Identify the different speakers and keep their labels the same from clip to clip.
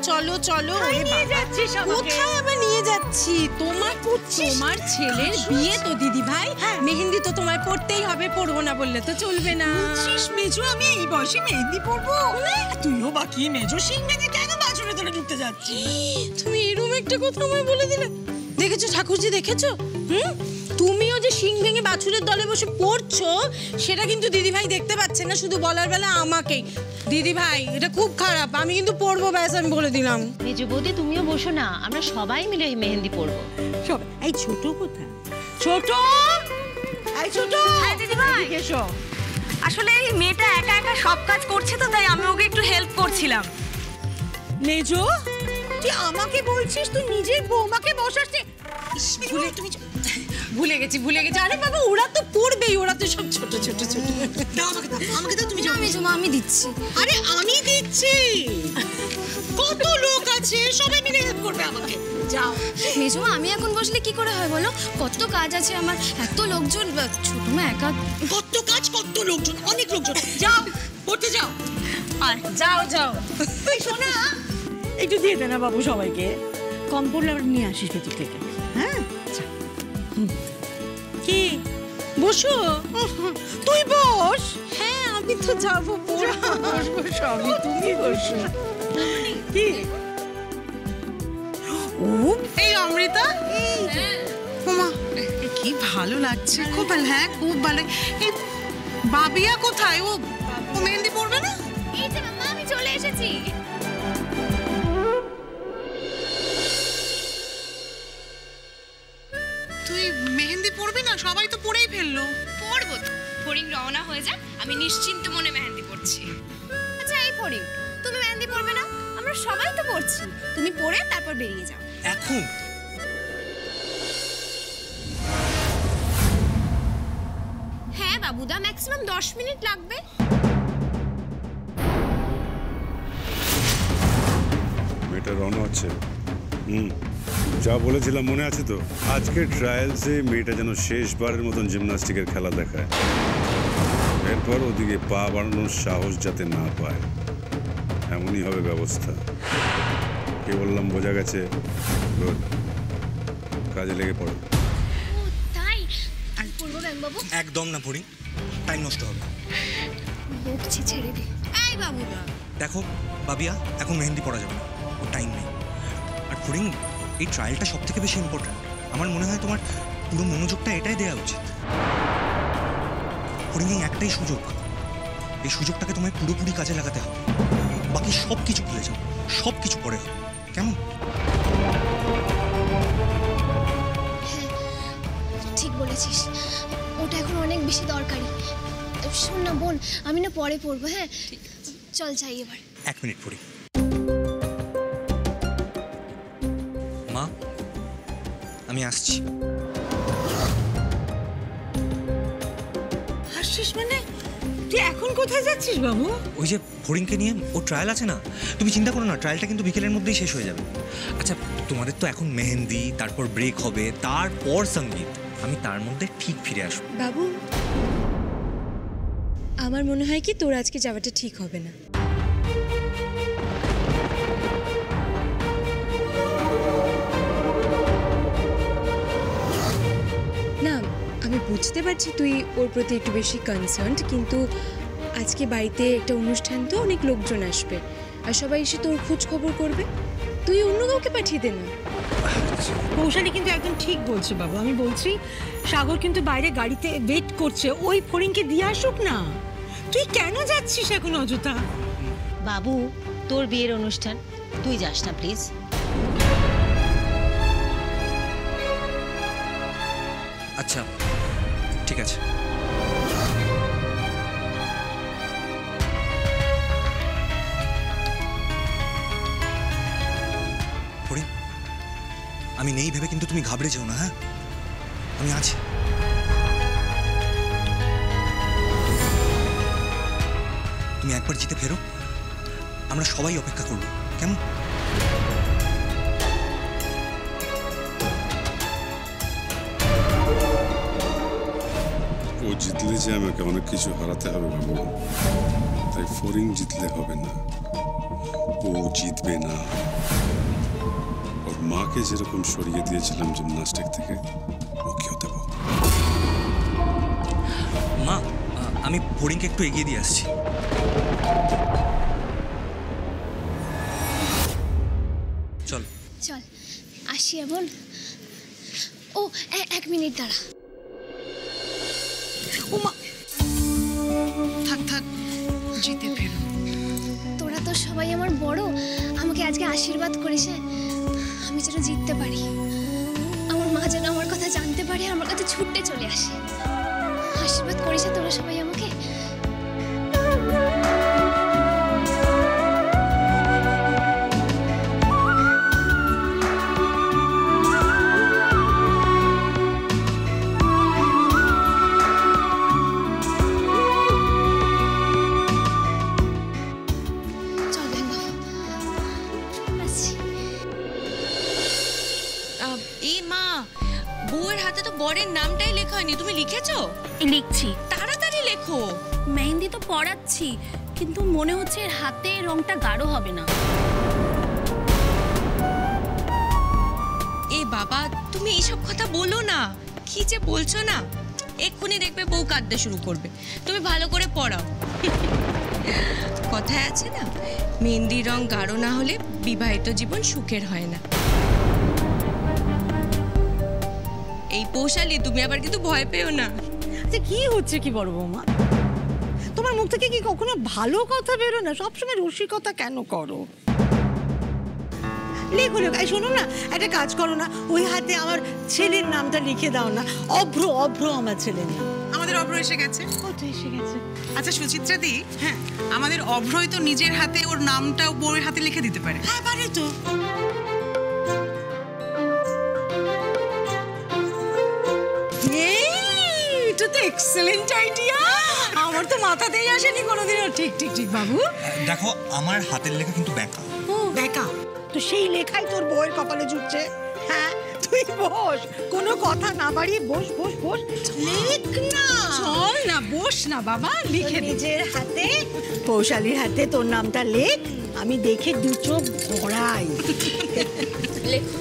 Speaker 1: চলো চলো। কোথায় আবার নিয়ে যাচ্ছি? তোমার ছেলের বিয়ে তো দিদি ভাই, মেহেন্দি তো তোমায় পড়তেই হবে, পড়বো না বললে তো চলবে না।
Speaker 2: মেজো আমি এই বয়সে মেহেন্দি পড়বো? তুইও বাকি মেজো সিংহে কেন বাছুরে ধরে ঢুকতে যাচ্ছিস?
Speaker 1: তুমি এরকম একটা কথা আমায় বলে দিলে। দেখেছো ঠাকুরজি, দেখেছো? তুমিও যে শিং ভেঙে বাছুরের দলে বসে পড়ছো সেটা কিন্তু দিদি ভাই দেখতে পাচ্ছে না, শুধু বলার বেলা আমাকেই। দিদি ভাই এটা খুব খারাপ, আমি কিন্তু পড়বো, ব্যাস আমি বলে দিলাম।
Speaker 3: মেজো বৌদি তুমিও বসো না, আমরা সবাই মিলে মেহেন্দি পড়বো।
Speaker 2: সব এই ছোট কোথায়? ছোট, এই ছোট।
Speaker 4: হ্যাঁ দিদি ভাই এসো। আসলে এই মেয়েটা একা একা সব কাজ করছে তো, তাই আমি ওকে একটু হেল্প করছিলাম।
Speaker 2: মেজো তুই আমাকে বলছিস তুই নিজের বৌমাকে বসাচ্ছিস?
Speaker 1: ভুলে গেছি। আরে বাবা ওরা তো পড়বেই, ওরা তো সব ছোট ছোট ছোট।
Speaker 2: দাও আমাকে দাও। তুমি
Speaker 1: আমি দিচ্ছি।
Speaker 2: আরে আমি দিচ্ছি, কত লোক আছে সবাই মিলে হেল্প করবে আমাকে। যাও
Speaker 5: মেজমা, আমি এখন বসলে কি করে হয় বলো? কত কাজ আছে আমার, এত লোকজন, ছোট মা একা।
Speaker 2: কত কাজ, কত লোকজন, অনেক লোকজন। যাও পড়তে যাও।
Speaker 1: আর যাও।
Speaker 2: শোনা একটু দিয়ে দে না বাবু সবাইকে, কম পড়লে আবার নিয়ে আসিস ভেতর থেকে। হ্যাঁ
Speaker 1: কি বসো?
Speaker 2: তুই বস।
Speaker 1: হ্যাঁ আমি তো যাবো,
Speaker 2: বসবো সবই, তুমি বসো। কি ও এই অমৃতা, ওমা কি ভালো লাগছে, খুব ভালো। হ্যাঁ খুব ভালো। এই বাবিয়া কোথায়? ও মেহেন্দি পড়বে না?
Speaker 5: এই যে মামা আমি চলে এসেছি।
Speaker 2: তুই মেহেন্দি পড়বি না? সবাই তো পড়েই ফেললো।
Speaker 5: পড়বো তো, ফড়িং রওনা হয়ে যাক, আমি নিশ্চিন্ত মনে মেহেন্দি পড়ছি। আচ্ছা এই ফড়িং, তুমি মেহেন্দি পড়বে না? আমরা সবাই তো পড়ছি, তুমি পড়ে তারপর বেরিয়ে যাও।
Speaker 6: এখন
Speaker 5: হ্যাঁ বাবুদা, ম্যাক্সিমাম 10 মিনিট লাগবে।
Speaker 7: মেয়েটা রওনা হচ্ছে। যা বলেছিলাম মনে আছে তো? আজকের ট্রায়ালসে মেয়েটা যেন শেষবারের মতন জিমন্যাস্টিকের খেলা দেখায়, এরপর ওদিকে পা বাড়ানোর সাহস যাতে না পায়, এমনই হবে ব্যবস্থা। কে বললাম বোঝা গেছে? গুড, কাজে লেগে পড়ো।
Speaker 5: তাই পড়বো বাবু?
Speaker 6: একদম না ফড়িং, টাইম নষ্ট হবে।
Speaker 5: বকছি, ছেড়ে দে। এই বাবুদা
Speaker 6: দেখো বাবিয়া, এখন মেহেন্দি পড়া যাবে না, ও টাইম নেই। আর ফড়িং, এই ট্রায়ালটা সব থেকে বেশি ইম্পর্ট্যান্ট। আমার মনে হয় তোমার পুরো মনোযোগটা এটাই দেওয়া উচিত। ফড়িং, এই একটাই সুযোগ, এই সুযোগটাকে তোমায় পুরোপুরি কাজে লাগাতে হবে। বাকি সব কিছু ভুলে যাও, সব কিছু পরে হবে, কেমন?
Speaker 5: হ্যাঁ ঠিক বলেছিস, ওটা এখন অনেক বেশি দরকারি। শোন না বোন, আমি না পরে পড়বো। হ্যাঁ চল যাই এবার।
Speaker 6: 1 মিনিট ফড়িং। মা আমি আসছি।
Speaker 2: আসছিস মানে? তুই এখন কোথায় যাচ্ছিস বাবু?
Speaker 6: ওই যে ফড়িংকে নিয়ে, ও ট্রায়াল আছে না, তুমি চিন্তা করো না, ট্রায়ালটা কিন্তু বিকেলের মধ্যেই শেষ হয়ে যাবে। আচ্ছা তোমাদের তো এখন মেহেন্দি, তারপর ব্রেক হবে, তারপর সঙ্গীত, আমি তার মধ্যে ঠিক ফিরে আসবো।
Speaker 8: বাবু আমার মনে হয় কি তোর আজকে যাওয়াটা ঠিক হবে না। না আমি বুঝতে পারছি তুই ওর প্রতি একটু বেশি কনসার্নড, কিন্তু আজকে বাড়িতে একটা অনুষ্ঠান তো, অনেক লোকজন আসবে আর সবাই এসে তোর খোঁজ খবর করবে, তুই অন্য কাউকে পাঠিয়ে দে না।
Speaker 2: কৌশালী কিন্তু একদম ঠিক বলছে বাবু। আমি বলছি সাগর কিন্তু বাইরে গাড়িতে ওয়েট করছে, ওই ফড়িংকে দিয়ে আসুক না। তুই কেন যাচ্ছিস এখন অযথা?
Speaker 3: বাবু তোর বিয়ের অনুষ্ঠান, তুই যাস না প্লিজ।
Speaker 6: আচ্ছা ঠিক আছে। ফড়িং, আমি নেই ভেবে কিন্তু তুমি ঘাবড়ে যেও না। হ্যাঁ আমি আছি। তুমি একবার জিতে ফেরো, আমরা সবাই অপেক্ষা করব, কেমন?
Speaker 7: ও জিতলে যে আমাকে অনেক কিছু হারাতে হবে বাবু, তাই ফড়িং জিতলে হবে না, ও জিতবে না। মাকে যেরকম সরিয়ে দিয়েছিলাম জিমনাস্টিক থেকে, ওকেও দেব।
Speaker 6: মা, আমি ফড়িংকে একটু এগিয়ে দিয়ে আসছি। চল
Speaker 9: চল আসি বোন। ও এক মিনিট দাঁড়া।
Speaker 2: উমা থাক থাক, জিতে ফেরো।
Speaker 9: তোরা তো সবাই আমার বড়, আমাকে আজকে আশীর্বাদ করিস, আমি যেন জিততে পারি, আমার মা যেন আমার কথা জানতে পারে, আমার কাছে ছুটতে চলে আসে। আশীর্বাদ করিস তোরা সবাই আমাকে।
Speaker 1: এই মা, বউয়ের হাতে তো বরের নামটাই লেখা হয়নি, তুমি লিখেছো?
Speaker 4: লিখছি।
Speaker 1: তাড়াতাড়ি লেখো।
Speaker 4: মেহেন্দি তো পড়াচ্ছি, কিন্তু মনে হচ্ছে এর হাতে রংটা গাঢ় হবে না।
Speaker 1: এ বাবা, তুমি এইসব কথা বলো না, কি যে বলছো না, এক্ষুনি দেখবে বউ কাঁদতে শুরু করবে। তুমি ভালো করে পড়াও। কথায় আছে না, মেহেন্দির রং গাঢ় না হলে বিবাহিত জীবন সুখের হয় না। এই পৌশালি, তুমি আবার কিন্তু ভয় পেও না।
Speaker 2: আচ্ছা কি হচ্ছে কি বড় বৌমা, তোমার মুখ থেকে কি কখনো ভালো কথা বেরো না? সবসময় রসিকতা কেন করো? লেখো লেখো। এই শোনো না, একটা কাজ করো না, ওই হাতে আমার ছেলের নামটা লিখে দাও না। অভ্র, অভ্র আমার ছেলের নাম।
Speaker 10: আমাদের অভ্র এসে গেছে।
Speaker 2: কত এসে গেছে?
Speaker 10: আচ্ছা সুচিত্রা দি, হ্যাঁ আমাদের অভ্রই তো নিজের হাতে ওর নামটা বউয়ের হাতে লিখে দিতে পারে।
Speaker 2: হ্যাঁ পারে তো। এটা তো এক্সেলেন্ট আইডিয়া, আমার তো মাথাতেই আসেনি কোনোদিনও। ঠিক ঠিক ঠিক বাবু।
Speaker 6: দেখো, আমার হাতের লেখা কিন্তু ব্যাকা।
Speaker 2: ও ব্যাকা, তো সেই লেখাই তোর বউয়ের কপালে জুটছে। হ্যাঁ তুই বস, কোনো কথা না বাড়িয়ে বস বস বস, লেখ না। চল না, বস না বাবা, লিখে নিজের হাতে, পৌশালীর হাতে তোর নামটা লেখ, আমি দেখে দু চোখ ভরাই।
Speaker 9: লেখো।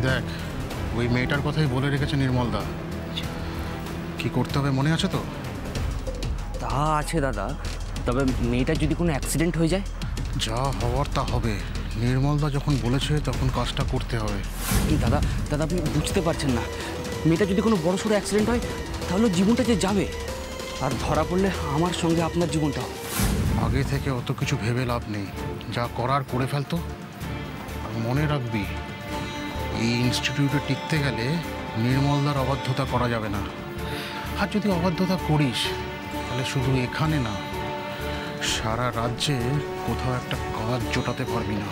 Speaker 11: দেখ, ওই মেয়েটার কথাই বলে রেখেছে নির্মলদা। কি করতে হবে মনে আছে তো?
Speaker 12: তা আছে দাদা, তবে মেয়েটার যদি কোনো অ্যাক্সিডেন্ট হয়ে যায়?
Speaker 11: যা হওয়ার তা হবে। নির্মলদা যখন বলেছে তখন কাজটা করতে হবে।
Speaker 12: দাদা দাদা আপনি বুঝতে পারছেন না, মেয়েটা যদি কোনো বড় সড়ো অ্যাক্সিডেন্ট হয় তাহলে জীবনটা যে যাবে, আর ধরা পড়লে আমার সঙ্গে আপনার জীবনটা হবে।
Speaker 11: আগে থেকে অত কিছু ভেবে লাভ নেই, যা করার করে ফেলতো। আর মনে রাখবি, এই ইনস্টিটিউটে টিকতে গেলে নির্মলদার অবাধ্যতা করা যাবে না। আর যদি অবাধ্যতা করিস তাহলে শুধু এখানে না, সারা রাজ্যে কোথাও একটা কাজ জোটাতে পারবি না।